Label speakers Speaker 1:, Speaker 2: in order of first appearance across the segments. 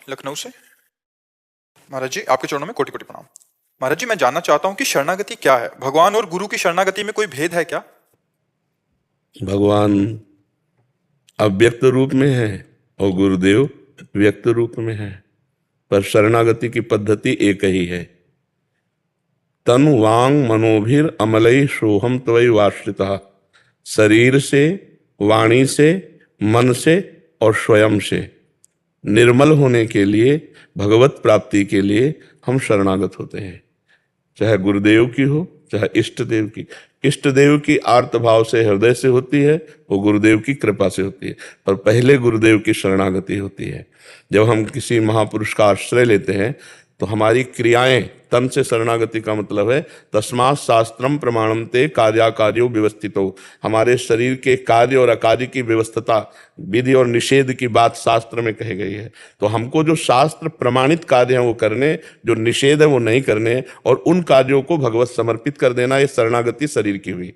Speaker 1: लखनऊ से। महाराज जी, आपके चरणों में कोटि कोटि प्रणाम। महाराज जी, मैं जानना चाहता हूँ कि शरणागति क्या है? भगवान और गुरु की शरणागति में कोई भेद है क्या?
Speaker 2: भगवान अव्यक्त रूप में है और गुरुदेव व्यक्त रूप में है, पर शरणागति की पद्धति एक ही है। तन वांग मनोभिर अमलई सोहम त्वयि वाश्रितः। शरीर से, वाणी से, मन से और स्वयं से निर्मल होने के लिए, भगवत प्राप्ति के लिए हम शरणागत होते हैं। चाहे गुरुदेव की हो, चाहे इष्ट देव की। इष्ट देव की आर्त भाव से, हृदय से होती है, वो गुरुदेव की कृपा से होती है, पर पहले गुरुदेव की शरणागति होती है। जब हम किसी महापुरुष का आश्रय लेते हैं तो हमारी क्रियाएं, तन से शरणागति का मतलब है तस्मात् शास्त्रम प्रमाणम ते कार्याकार्यो व्यवस्थितो। हमारे शरीर के कार्य और अकार्य की व्यवस्था, विधि और निषेध की बात शास्त्र में कही गई है। तो हमको जो शास्त्र प्रमाणित कार्य हैं वो करने, जो निषेध है वो नहीं करने, और उन कार्यों को भगवत समर्पित कर देना, ये शरणागति शरीर की हुई।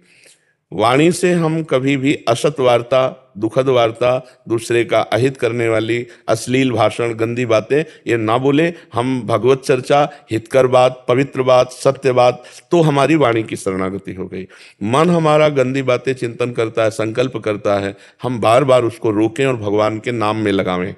Speaker 2: वाणी से हम कभी भी असत वार्ता, दुखद वार्ता, दूसरे का अहित करने वाली अश्लील भाषण, गंदी बातें ये ना बोले। हम भगवत चर्चा, हितकर बात, पवित्र बात, सत्य बात, तो हमारी वाणी की शरणागति हो गई। मन हमारा गंदी बातें चिंतन करता है, संकल्प करता है, हम बार बार उसको रोकें और भगवान के नाम में लगावें,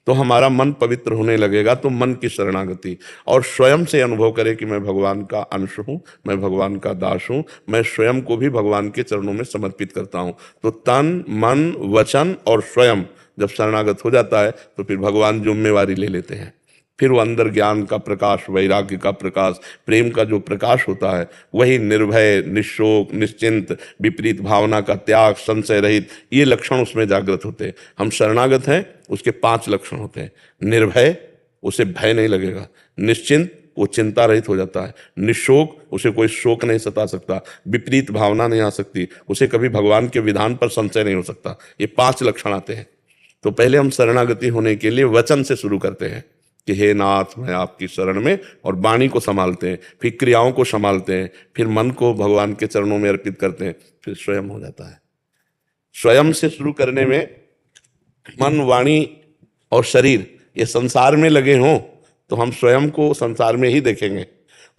Speaker 2: तो हमारा मन पवित्र होने लगेगा। तो मन की शरणागति, और स्वयं से अनुभव करें कि मैं भगवान का अंश हूँ, मैं भगवान का दास हूँ, मैं स्वयं को भी भगवान के चरणों में समर्पित करता हूँ। तो तन, मन, वचन और स्वयं जब शरणागत हो जाता है तो फिर भगवान जिम्मेवारी ले लेते हैं। फिर वो अंदर ज्ञान का प्रकाश, वैराग्य का प्रकाश, प्रेम का जो प्रकाश होता है, वही निर्भय, निशोक, निश्चिंत, विपरीत भावना का त्याग, संशय रहित, ये लक्षण उसमें जागृत होते हैं। हम शरणागत हैं, उसके 5 लक्षण होते हैं। निर्भय, उसे भय नहीं लगेगा। निश्चिंत, वो चिंता रहित हो जाता है। निशोक, उसे कोई शोक नहीं सता सकता, विपरीत भावना नहीं आ सकती, उसे कभी भगवान के विधान पर संशय नहीं हो सकता। ये 5 लक्षण आते हैं। तो पहले हम शरणागति होने के लिए वचन से शुरू करते हैं कि हे नाथ, मैं आपकी शरण में, और वाणी को संभालते हैं, फिर क्रियाओं को संभालते हैं, फिर मन को भगवान के चरणों में अर्पित करते हैं, फिर स्वयं हो जाता है। स्वयं से शुरू करने में मन, वाणी और शरीर ये संसार में लगे हों तो हम स्वयं को संसार में ही देखेंगे,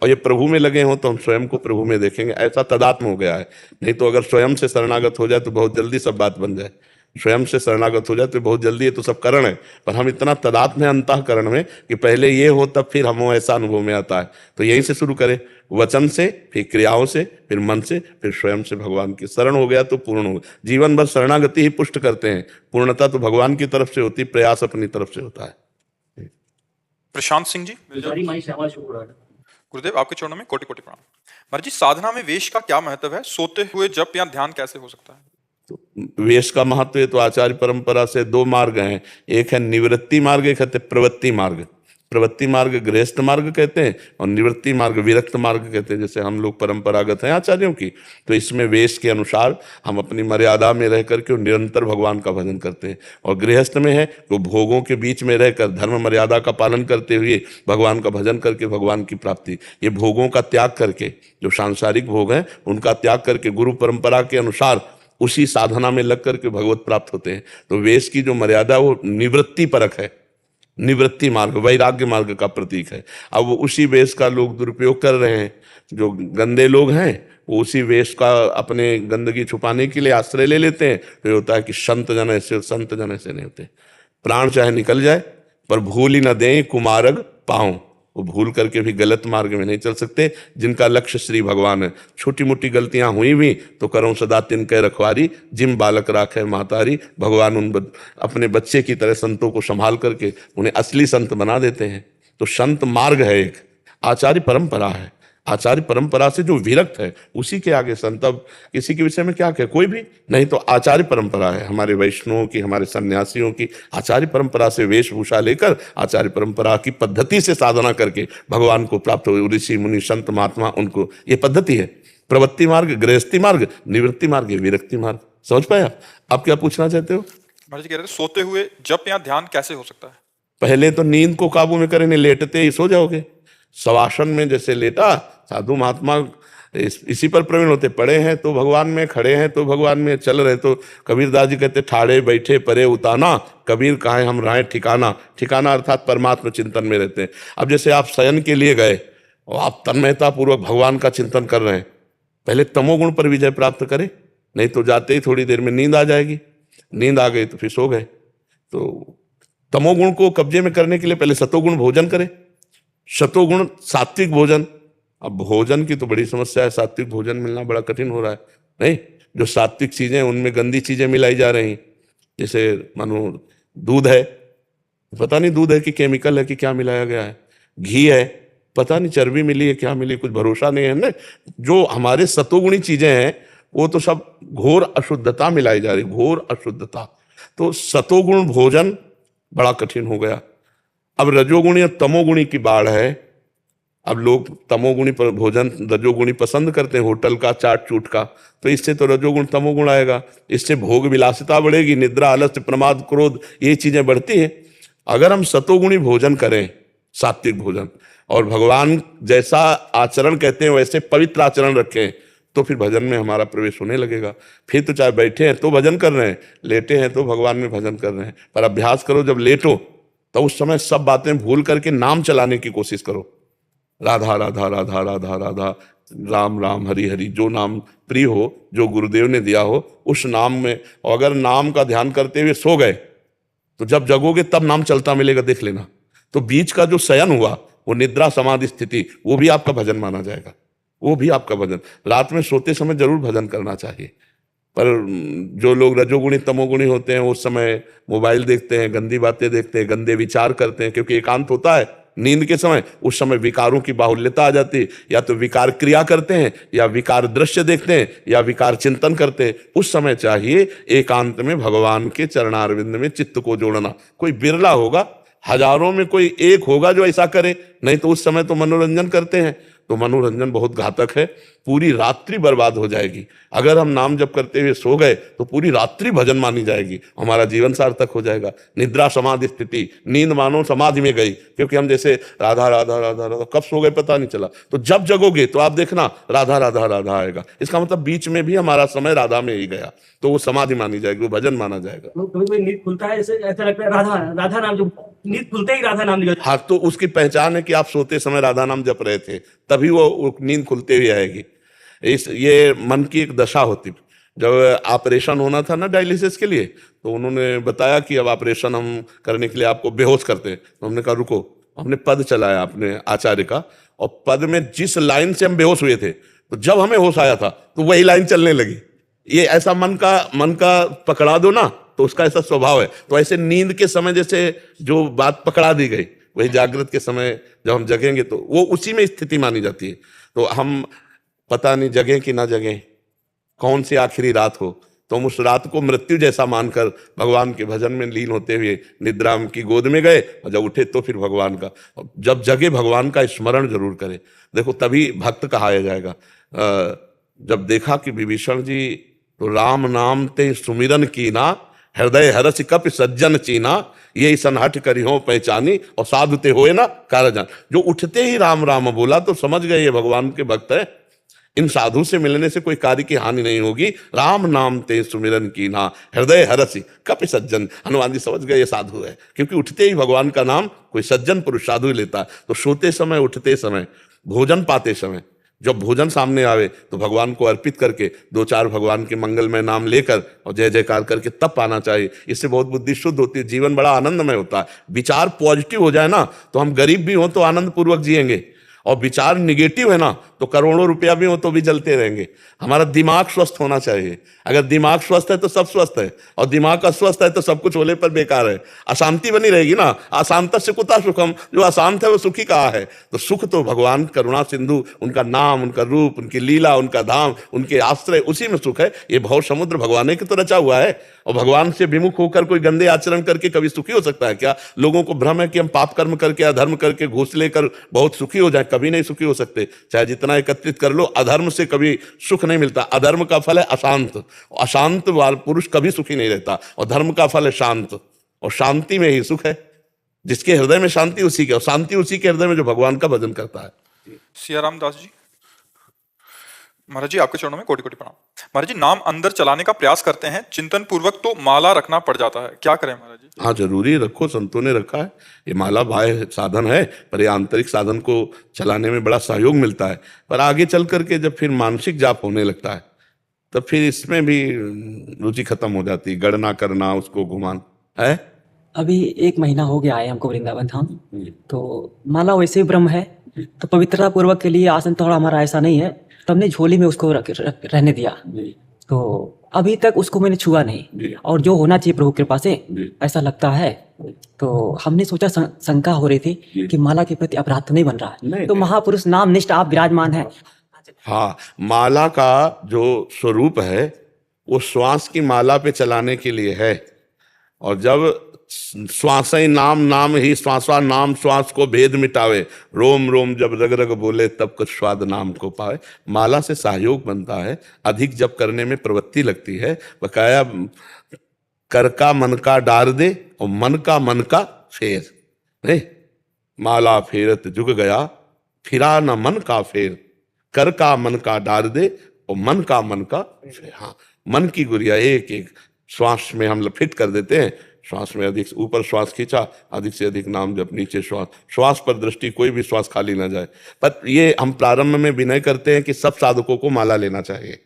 Speaker 2: और ये प्रभु में लगे हों तो हम स्वयं को प्रभु में देखेंगे। ऐसा तदात्म हो गया है। नहीं तो अगर स्वयं से शरणागत हो जाए तो बहुत जल्दी सब बात बन जाए। स्वयं से शरणागत हो जाए तो बहुत जल्दी, ये तो सब करण है, पर हम इतना तदात्म है अंतःकरण में कि पहले ये हो तब फिर हम ऐसा अनुभव में आता है। तो यहीं से शुरू करें, वचन से, फिर क्रियाओं से, फिर मन से, फिर स्वयं से भगवान की शरण हो गया तो पूर्ण हो गया। जीवन भर शरणागति ही पुष्ट करते हैं, पूर्णता तो भगवान की तरफ से होती, प्रयास अपनी तरफ से होता है।
Speaker 1: प्रशांत सिंह जी। गुरुदेव, आपके चरणों में कोटि कोटि प्रणाम। महाराज जी, साधना में वेश का क्या महत्व है? सोते हुए जप या ध्यान कैसे हो सकता है?
Speaker 2: तो वेश का महत्व है तो आचार्य परंपरा से 2 मार्ग हैं। एक है निवृत्ति मार्ग, एक है प्रवृत्ति मार्ग। प्रवृत्ति मार्ग गृहस्थ मार्ग कहते हैं, और निवृत्ति मार्ग विरक्त मार्ग कहते हैं। जैसे हम लोग परंपरागत हैं आचार्यों की, तो इसमें वेश के अनुसार हम अपनी मर्यादा में रह करके निरंतर भगवान का भजन करते हैं। और गृहस्थ में है तो भोगों के बीच में रहकर धर्म मर्यादा का पालन करते हुए भगवान का भजन करके भगवान की प्राप्ति। ये भोगों का त्याग करके, जो सांसारिक भोग हैं उनका त्याग करके गुरु परंपरा के अनुसार उसी साधना में लग करके भगवत प्राप्त होते हैं। तो वेश की जो मर्यादा वो निवृत्ति परक है, निवृत्ति मार्ग, वैराग्य मार्ग का प्रतीक है। अब वो उसी वेश का लोग दुरुपयोग कर रहे हैं। जो गंदे लोग हैं वो उसी वेश का अपने गंदगी छुपाने के लिए आश्रय ले लेते हैं। तो ये होता है कि संत जन ऐसे नहीं होते। प्राण चाहे निकल जाए पर भूल ही न दें कुमारग पाऊं। वो भूल करके भी गलत मार्ग में नहीं चल सकते। जिनका लक्ष्य श्री भगवान है, छोटी मोटी गलतियां हुई भी तो करो सदा तिनके रखवारी, जिम बालक राखे महतारी। भगवान अपने बच्चे की तरह संतों को संभाल करके उन्हें असली संत बना देते हैं। तो संत मार्ग है एक, आचार्य परंपरा है। आचार्य परंपरा से जो विरक्त है उसी के आगे संत। अब किसी के विषय में क्या कहे, कोई भी नहीं, तो आचार्य परंपरा है हमारे वैष्णवों की, हमारे सन्यासियों की। आचार्य परंपरा से वेशभूषा लेकर आचार्य परंपरा की पद्धति से साधना करके भगवान को प्राप्त हो। ऋषि मुनि संत महात्मा, उनको ये पद्धति है। प्रवृत्ति मार्ग गृहस्थी मार्ग, निवृत्ति मार्ग विरक्ति मार्ग। समझ पाया? आप क्या पूछना चाहते हो?
Speaker 1: महाराज जी कह रहे थे सोते हुए जप या ध्यान कैसे हो सकता है?
Speaker 2: पहले तो नींद को काबू में करें, लेटते ही सो जाओगे। शवासन में जैसे लेटा, साधु महात्मा इसी पर प्रवीण होते, पड़े हैं तो भगवान में, खड़े हैं तो भगवान में, चल रहे तो कबीरदास जी कहते ठाड़े बैठे परे उताना, कबीर कहाँ हम रहे ठिकाना। ठिकाना अर्थात परमात्मा चिंतन में रहते हैं। अब जैसे आप शयन के लिए गए और आप तन्मयता पूर्वक भगवान का चिंतन कर रहे हैं, पहले तमोगुण पर विजय प्राप्त करें, नहीं तो जाते ही थोड़ी देर में नींद आ जाएगी, नींद आ गई तो फिर सो गए। तो तमोगुण को कब्जे में करने के लिए पहले सतोगुण भोजन करें, सतोगुण सात्विक भोजन। अब भोजन की तो बड़ी समस्या है, सात्विक भोजन मिलना बड़ा कठिन हो रहा है। नहीं, जो सात्विक चीजें उनमें गंदी चीजें मिलाई जा रही, जैसे मानो दूध है, पता नहीं दूध है कि केमिकल है कि क्या मिलाया गया है, घी है, पता नहीं चर्बी मिली है क्या मिली, कुछ भरोसा नहीं है ना। जो हमारे सतोगुणी चीजें हैं वो तो सब घोर अशुद्धता मिलाई जा रही, घोर अशुद्धता। तो सतोगुण भोजन बड़ा कठिन हो गया। अब रजोगुणी और तमोगुणी की बाढ़ है। अब लोग तमोगुणी पर भोजन, रजोगुणी पसंद करते हैं, होटल का, चाट चूट का, तो इससे तो रजोगुण तमोगुण आएगा, इससे भोग विलासिता बढ़ेगी, निद्रा, आलस्य, प्रमाद, क्रोध, ये चीजें बढ़ती हैं। अगर हम सतोगुणी भोजन करें, सात्विक भोजन, और भगवान जैसा आचरण कहते हैं वैसे पवित्र आचरण रखें, तो फिर भजन में हमारा प्रवेश होने लगेगा। फिर तो चाहे बैठे हैं तो भजन कर रहे हैं, लेटे हैं तो भगवान में भजन कर रहे हैं। पर अभ्यास करो, जब लेटो तो उस समय सब बातें भूल करके नाम चलाने की कोशिश करो, राधा राधा राधा राधा राधा, राम राम, हरि हरि, जो नाम प्रिय हो, जो गुरुदेव ने दिया हो उस नाम में। और अगर नाम का ध्यान करते हुए सो गए तो जब जगोगे तब नाम चलता मिलेगा, देख लेना। तो बीच का जो शयन हुआ वो निद्रा समाधि स्थिति, वो भी आपका भजन माना जाएगा, वो भी आपका भजन। रात में सोते समय जरूर भजन करना चाहिए। पर जो लोग रजोगुणी तमोगुणी होते हैं उस समय मोबाइल देखते हैं, गंदी बातें देखते हैं, गंदे विचार करते हैं, क्योंकि एकांत होता है नींद के समय, उस समय विकारों की बाहुल्यता आ जाती है। या तो विकार क्रिया करते हैं, या विकार दृश्य देखते हैं, या विकार चिंतन करते हैं। उस समय चाहिए एकांत में भगवान के चरणारविंद में चित्त को जोड़ना। कोई बिरला होगा, हजारों में कोई एक होगा जो ऐसा करे, नहीं तो उस समय तो मनोरंजन करते हैं। तो मनोरंजन बहुत घातक है, पूरी रात्रि बर्बाद हो जाएगी। अगर हम नाम जप करते हुए सो गए तो पूरी रात्रि भजन मानी जाएगी, हमारा जीवन सार्थक हो जाएगा। निद्रा समाधि स्थिति, नींद मानो समाधि में गई, क्योंकि हम जैसे राधा राधा राधा राधा कब सो गए पता नहीं चला। तो जब जगोगे तो आप देखना राधा राधा राधा आएगा, इसका मतलब बीच में भी हमारा समय राधा में ही गया, तो वो समाधि मानी जाएगी, वो भजन माना जाएगा।
Speaker 3: कभी कोई नींद खुलता है, ऐसा लगता है राधा राधा नाम, जो नींद खुलते ही राधा नाम निकल।
Speaker 2: हाँ, तो उसकी पहचान है कि आप सोते समय राधा नाम जप रहे थे, तभी वो नींद खुलते हुए आएगी। ये मन की एक दशा होती। जब ऑपरेशन होना था ना डायलिसिस के लिए, तो उन्होंने बताया कि अब ऑपरेशन हम करने के लिए आपको बेहोश करते हैं। तो हमने कहा रुको, हमने पद चलाया अपने आचार्य का, और पद में जिस लाइन से हम बेहोश हुए थे, तो जब हमें होश आया था तो वही लाइन चलने लगी। ये ऐसा मन का पकड़ा दो ना, तो उसका ऐसा स्वभाव है। तो ऐसे नींद के समय जैसे जो बात पकड़ा दी गई, वही जागृत के समय जब हम जगेंगे तो वो उसी में स्थिति मानी जाती है। तो हम पता नहीं जगें कि ना जगें, कौन सी आखिरी रात हो, तो हम उस रात को मृत्यु जैसा मानकर भगवान के भजन में लीन होते हुए निद्रा की गोद में गए, और जब उठे तो फिर भगवान का, जब जगे भगवान का स्मरण जरूर करें। देखो तभी भक्त कहाया जाएगा। जब देखा कि विभीषण जी तो राम नाम ते सुमिरन कीना, हृदय हरस कपि सज्जन चीना, ये सन हट करी हो पहचानी, और साधु ते होए ना कारजान। जो उठते ही राम राम बोला तो समझ गए ये भगवान के भक्त है, इन साधु से मिलने से कोई कार्य की हानि नहीं होगी। राम नाम ते सुमिरन कीना, हृदय हरसी कपि सज्जन। हनुमान जी समझ गए ये साधु है, क्योंकि उठते ही भगवान का नाम कोई सज्जन पुरुष साधु ही लेता है। तो सोते समय, उठते समय, भोजन पाते समय, जब भोजन सामने आवे तो भगवान को अर्पित करके 2-4 भगवान के मंगलमय नाम लेकर और जय जयकार करके तब पाना चाहिए। इससे बहुत बुद्धि शुद्ध होती है, जीवन बड़ा आनंदमय होता है। विचार पॉजिटिव हो जाए ना, तो हम गरीब भी हों तो आनंद पूर्वक जिएंगे, और विचार निगेटिव है ना तो करोड़ों रुपया भी हो तो भी जलते रहेंगे। हमारा दिमाग स्वस्थ होना चाहिए। अगर दिमाग स्वस्थ है तो सब स्वस्थ है, और दिमाग अस्वस्थ है तो सब कुछ होने पर बेकार है। अशांति बनी रहेगी ना, अशांत से कुता सुखम, जो अशांत है वो सुखी कहा है। तो सुख तो भगवान करुणा सिंधु, उनका नाम, उनका रूप, उनकी लीला, उनका धाम, उनके आश्रय, उसी में सुख है। ये भव समुद्र भगवान के तो रचा हुआ है, और भगवान से विमुख होकर कोई गंदे आचरण करके कभी सुखी हो सकता है क्या? लोगों को भ्रम है कि हम पाप कर्म करके, अधर्म करके, घूस लेकर बहुत सुखी हो जाए, कभी नहीं सुखी हो सकते। चाहे जितना एकत्रित कर लो, अधर्म से कभी सुख नहीं मिलता। अधर्म का फल है अशांत, अशांत वाला पुरुष कभी सुखी नहीं रहता, और धर्म का फल है शांत, और शांति में ही सुख है। जिसके हृदय में शांति उसी के, और शांति उसी के हृदय में जो भगवान का भजन करता है।
Speaker 1: सियाराम दास जी, महाराज जी आपके चरणों में कोटि कोटि प्रणाम। महाराज जी नाम अंदर चलाने का प्रयास करते हैं, चिंतन पूर्वक तो माला रखना पड़ जाता है, क्या करें महाराज जी?
Speaker 2: हाँ, जरूरी रखो, संतों ने रखा है। ये माला बाह्य साधन है, पर ये आंतरिक साधन को चलाने में बड़ा सहयोग मिलता है। पर आगे चल करके जब फिर मानसिक जाप होने लगता है तब फिर इसमें भी रुचि खत्म हो जाती है, गणना करना, उसको घुमाना है।
Speaker 4: अभी 1 महीना हो गया है हमको वृंदावन धाम। तो माला वैसे ही ब्रह्म है, तो पवित्रता पूर्वक के लिए आसन थोड़ा हमारा ऐसा नहीं है, तो हमने झोली में उसको रहने दिया। तो अभी तक उसको मैंने छुआ नहीं, और जो होना चाहिए प्रभु कृपा से ऐसा लगता है। तो हमने सोचा, शंका हो रही थी कि माला के प्रति अपराध तो नहीं बन रहा है। तो महापुरुष नाम निष्ठ आप विराजमान है।
Speaker 2: हाँ, माला का जो स्वरूप है वो श्वास की माला पे चलाने के लिए है। और जब श्वास ही नाम, नाम ही श्वासा, नाम श्वास को भेद मिटावे, रोम रोम जब रग रग बोले तब कुछ स्वाद नाम को पावे। माला से सहयोग बनता है, अधिक जप करने में प्रवृत्ति लगती है। बकाया कर का मन का डार दे और मन का फेर। नहीं, माला फेरत जुग गया, फिरा न मन का फेर। कर का मन का डार दे और मन का फेर। हाँ, मन की गुड़िया एक एक श्वास में हम फिट कर देते हैं। श्वास में अधिक ऊपर श्वास खींचा, अधिक से अधिक नाम जब, नीचे श्वास पर दृष्टि, कोई भी श्वास खाली ना जाए। पर ये हम प्रारंभ में विनय करते हैं कि सब साधकों को माला लेना चाहिए,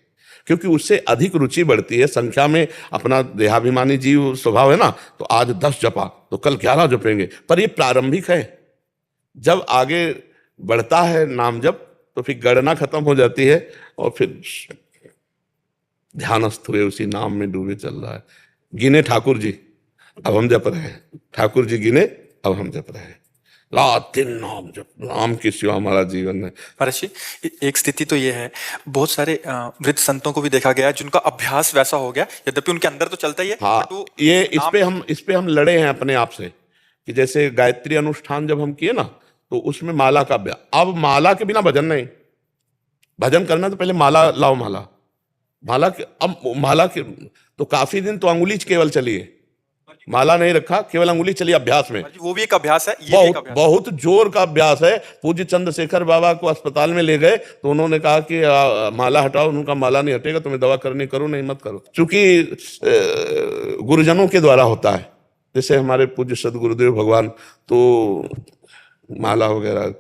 Speaker 2: क्योंकि उससे अधिक रुचि बढ़ती है। संख्या में अपना देहाभिमानी जीव स्वभाव है ना, तो आज 10 जपा तो कल 11 जपेंगे, पर ये प्रारंभिक है। जब आगे बढ़ता है नाम जप तो फिर गणना खत्म हो जाती है और फिर ध्यानस्थ हुए उसी नाम में डूबे चल रहा है। गिने ठाकुर जी, अब हम जप रहे हैं। ठाकुर जी गिने, अब हम जप रहे हैं। रात दिन नाम जप, नाम की सिवा हमारा जीवन है।
Speaker 1: महाराज जी एक स्थिति तो ये है, बहुत सारे वृद्ध संतों को भी देखा गया है जिनका अभ्यास वैसा हो गया, यद्यपि उनके अंदर तो चलता ही है।
Speaker 2: हाँ,
Speaker 1: but वो
Speaker 2: ये इस पे हम लड़े हैं अपने आप से कि जैसे गायत्री अनुष्ठान जब हम किए ना, तो उसमें माला का अभ्यास। अब माला के बिना भजन नहीं। भजन करना तो पहले माला लाओ। अब माला के तो काफी दिन तो अंगुली केवल चली है, माला नहीं रखा, केवल अंगुली चली अभ्यास में।
Speaker 1: वो भी एक अभ्यास है, ये भी एक अभ्यास है।
Speaker 2: बहुत जोर का अभ्यास है। पूज्य चंद्रशेखर बाबा को अस्पताल में ले गए तो उन्होंने कहा कि माला हटाओ। उनका माला नहीं हटेगा, तुम्हें दवा करनी करो, नहीं मत करो। चूंकि गुरुजनों के द्वारा होता है, जैसे हमारे पूज्य सदगुरुदेव भगवान तो माला वगैरह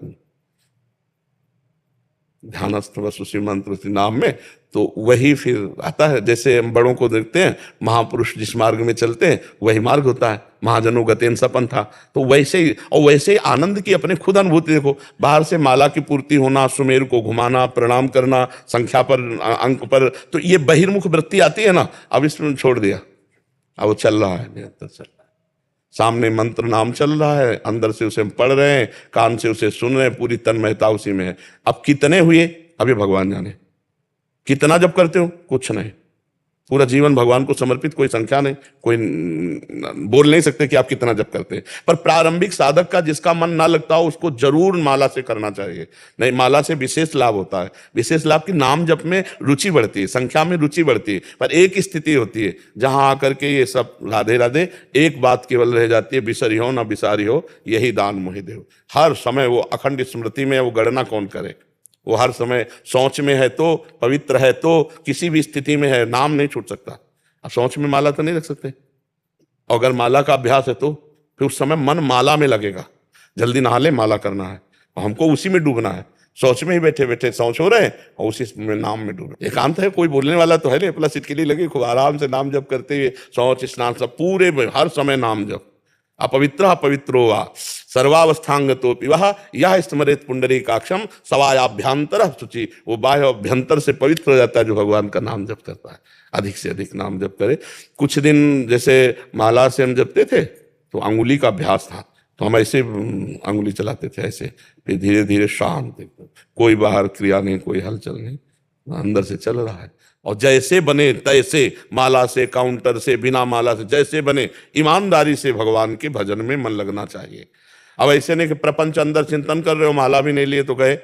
Speaker 2: ध्यानस्थ बस उसी मंत्र उसी नाम में, तो वही फिर आता है। जैसे हम बड़ों को देखते हैं, महापुरुष जिस मार्ग में चलते हैं वही मार्ग होता है। महाजनों गतेन सपन था, तो वैसे ही, और वैसे ही आनंद की अपने खुद अनुभूति देखो। बाहर से माला की पूर्ति होना, सुमेर को घुमाना, प्रणाम करना, संख्या पर, अंक पर, तो ये बहिर्मुख वृत्ति आती है ना, अब इसमें छोड़ दिया। अब वो चल रहा है, निरंतर चल रहा है। सामने मंत्र नाम चल रहा है, अंदर से उसे हम पढ़ रहे हैं, कान से उसे सुन रहे हैं, पूरी तन्मयता उसी में है। अब कितने हुए अभी भगवान जाने। कितना जब करते हो, कुछ नहीं। पूरा जीवन भगवान को समर्पित, कोई संख्या नहीं, कोई बोल नहीं सकते कि आप कितना जप करते हैं। पर प्रारंभिक साधक का जिसका मन ना लगता हो, उसको जरूर माला से करना चाहिए। नहीं, माला से विशेष लाभ होता है। विशेष लाभ की नाम जप में रुचि बढ़ती है, संख्या में रुचि बढ़ती है। पर एक स्थिति होती है जहां आकर के ये सब राधे राधे, एक बात केवल रह जाती है, बिसरी हो ना बिसारी हो, यही दान मोहि देव। हर समय वो अखंड स्मृति में, वो गणना कौन करे। वो हर समय सोच में है तो, पवित्र है तो, किसी भी स्थिति में है, नाम नहीं छूट सकता। अब सोच में माला तो नहीं रख सकते, और अगर माला का अभ्यास है तो फिर उस समय मन माला में लगेगा। जल्दी नहा ले, माला करना है, और हमको उसी में डूबना है। सोच में ही बैठे बैठे सोच हो रहे हैं और उसी में नाम में डूबे। एकांत है, कोई बोलने वाला तो है नहीं, अपना सिटकिली लगी, खूब आराम से नाम जप करते हुए, सोच स्नान सब पूरे हर समय नाम जप। अपवित्र पवित्रो वा सर्वावस्थांगतो पिवह यह स्मरेत पुंडरीकाक्षम सवायाभ्यंतर शुचि। वो बाह्य अभ्यंतर से पवित्र हो जाता है जो भगवान का नाम जप करता है। अधिक से अधिक नाम जप करे। कुछ दिन जैसे माला से हम जपते थे तो अंगुली का अभ्यास था, तो हम ऐसे अंगुली चलाते थे ऐसे, फिर धीरे धीरे शांत, कोई बाहर क्रिया नहीं, कोई हलचल नहीं, अंदर से चल रहा है। और जैसे बने तैसे, माला से, काउंटर से, बिना माला से, जैसे बने, ईमानदारी से भगवान के भजन में मन लगना चाहिए। अब ऐसे नहीं कि प्रपंच अंदर चिंतन कर रहे हो, माला भी नहीं लिए तो गए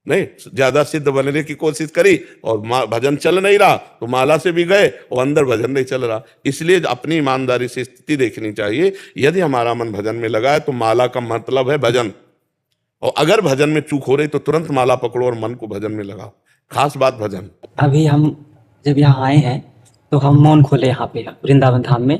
Speaker 2: नहीं, ज्यादा सिद्ध बनने की कोशिश करी और भजन चल नहीं रहा तो माला से भी गए और अंदर भजन नहीं चल रहा। इसलिए अपनी ईमानदारी से स्थिति देखनी चाहिए। यदि हमारा मन भजन में लगा है तो माला का मतलब है भजन, और अगर भजन में चूक हो रही तो तुरंत माला पकड़ो और मन को भजन में लगाओ। खास बात भजन।
Speaker 4: अभी हम जब यहाँ आए हैं तो हम मौन खोले यहाँ पे वृंदावन धाम में।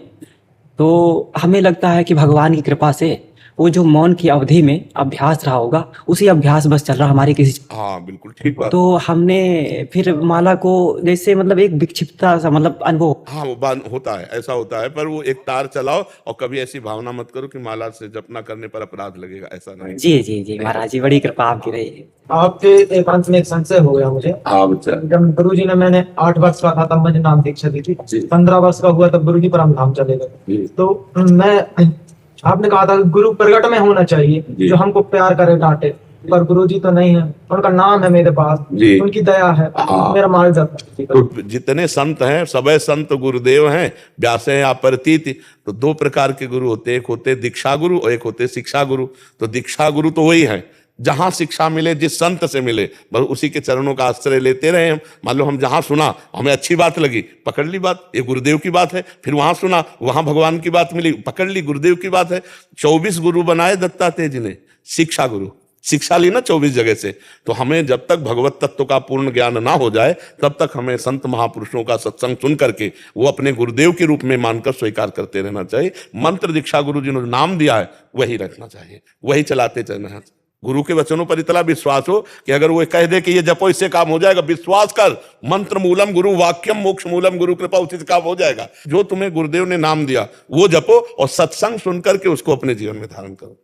Speaker 4: तो हमें लगता है कि भगवान की कृपा से वो जो मौन की अवधि में अभ्यास रहा होगा, उसी अभ्यास बस चल रहा हमारी किसी।
Speaker 2: हाँ बिल्कुल ठीक बात।
Speaker 4: तो हमने फिर माला को जैसे मतलब एक विक्षिप्तता सा मतलब अनुभव।
Speaker 2: हाँ वो बात होता है, ऐसा होता है, पर वो एक तार चलाओ और कभी ऐसी भावना मत करो कि माला से जप ना करने पर अपराध लगेगा, ऐसा नहीं।
Speaker 4: जी जी जी महाराज जी, बड़ी कृपा आपकी रही।
Speaker 5: आपके एकांत में एक संशय हो गया मुझे।
Speaker 2: हाँ बच्चा।
Speaker 5: जब गुरु जी ने, मैंने 8 वर्ष का था तब मुझे नाम दीक्षा दी थी,
Speaker 2: जी।
Speaker 5: 15 वर्ष का हुआ तब गुरु जी परम धाम चले
Speaker 2: जी।
Speaker 5: गए। तो मैं, आपने कहा था कि गुरु प्रकट में होना चाहिए,
Speaker 2: जी।
Speaker 5: जो हमको प्यार करे डांटे, पर गुरु जी तो नहीं है, उनका नाम है मेरे पास,
Speaker 2: जी।
Speaker 5: उनकी दया है,
Speaker 2: हाँ।
Speaker 5: मेरा मार्गदर्शन।
Speaker 2: तो जितने संत हैं सबे संत गुरुदेव हैं, व्यास हैं या प्रतीति। तो 2 प्रकार के गुरु होते, एक होते दीक्षा गुरु और एक होते शिक्षा गुरु। तो दीक्षा गुरु तो वही है, जहां शिक्षा मिले, जिस संत से मिले बस उसी के चरणों का आश्रय लेते रहे हम। मान लो हम जहां सुना, हमें अच्छी बात लगी, पकड़ ली बात, ये गुरुदेव की बात है। फिर वहां सुना, वहां भगवान की बात मिली, पकड़ ली, गुरुदेव की बात है। 24 गुरु बनाए दत्तात्रेय जी ने, शिक्षा गुरु, शिक्षा ली ना 24 जगह से। तो हमें जब तक भगवत तत्व का पूर्ण ज्ञान ना हो जाए, तब तक हमें संत महापुरुषों का सत्संग सुन करके वो अपने गुरुदेव के रूप में मानकर स्वीकार करते रहना चाहिए। मंत्र दीक्षा गुरु जी ने नाम दिया है वही रखना चाहिए, वही चलाते चलना है। गुरु के वचनों पर इतना विश्वास हो कि अगर वो कह दे कि ये जपो इससे काम हो जाएगा, विश्वास कर, मंत्र मूलम गुरु वाक्यम मोक्ष मूलम गुरु कृपा, उसी से काम हो जाएगा। जो तुम्हें गुरुदेव ने नाम दिया वो जपो और सत्संग सुनकर के उसको अपने जीवन में धारण करो।